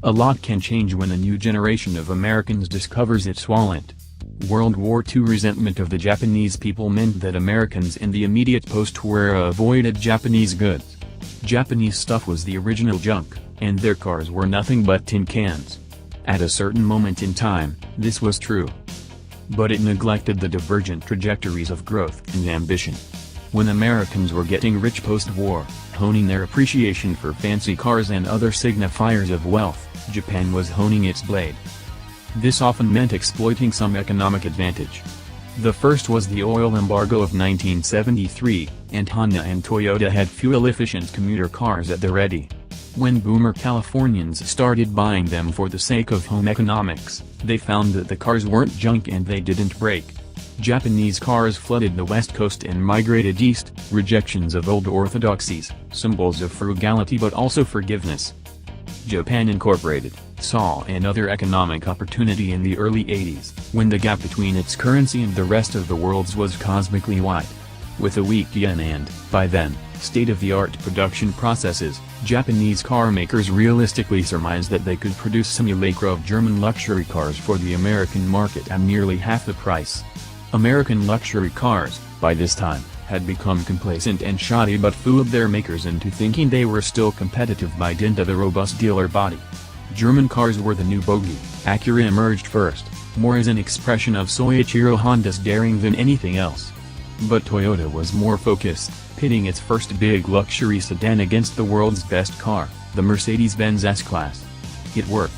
A lot can change when a new generation of Americans discovers its wallet. World War II resentment of the Japanese people meant that Americans in the immediate post-war era avoided Japanese goods. Japanese stuff was the original junk, and their cars were nothing but tin cans. At a certain moment in time, this was true. But it neglected the divergent trajectories of growth and ambition. When Americans were getting rich post-war, honing their appreciation for fancy cars and other signifiers of wealth, Japan was honing its blade. This often meant exploiting some economic advantage. The first was the oil embargo of 1973, and Honda and Toyota had fuel-efficient commuter cars at the ready. When boomer Californians started buying them for the sake of home economics, they found that the cars weren't junk and they didn't break. Japanese cars flooded the West Coast and migrated east, rejections of old orthodoxies, symbols of frugality but also forgiveness. Japan Incorporated saw another economic opportunity in the early 80s, when the gap between its currency and the rest of the world's was cosmically wide. With a weak yen and, by then, state-of-the-art production processes, Japanese car makers realistically surmised that they could produce simulacra of German luxury cars for the American market at nearly half the price. American luxury cars, by this time, had become complacent and shoddy but fooled their makers into thinking they were still competitive by dint of a robust dealer body. German cars were the new bogey. Acura emerged first, more as an expression of Soichiro Honda's daring than anything else. But Toyota was more focused, pitting its first big luxury sedan against the world's best car, the Mercedes-Benz S-class. It worked.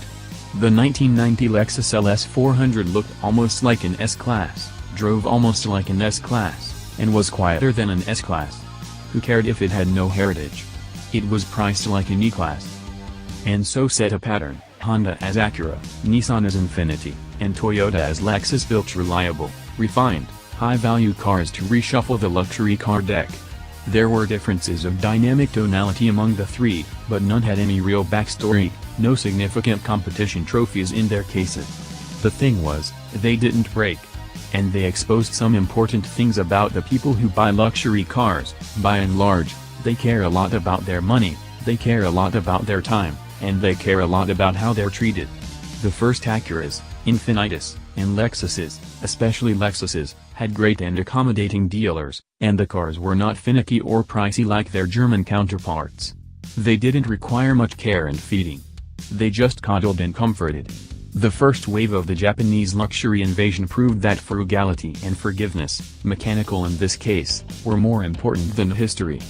The 1990 Lexus LS400 looked almost like an S-class, drove almost like an S-class, and was quieter than an S-class. Who cared if it had no heritage? It was priced like an E-class. And so set a pattern. Honda as Acura, Nissan as Infiniti, and Toyota as Lexus built reliable, refined, high-value cars to reshuffle the luxury car deck. There were differences of dynamic tonality among the three, but none had any real backstory, no significant competition trophies in their cases. The thing was, they didn't break. And they exposed some important things about the people who buy luxury cars. By and large, they care a lot about their money, they care a lot about their time, and they care a lot about how they're treated. The first Acuras, Infinitis, and Lexuses, especially Lexuses, had great and accommodating dealers, and the cars were not finicky or pricey like their German counterparts. They didn't require much care and feeding. They just coddled and comforted. The first wave of the Japanese luxury invasion proved that frugality and forgiveness, mechanical in this case, were more important than history.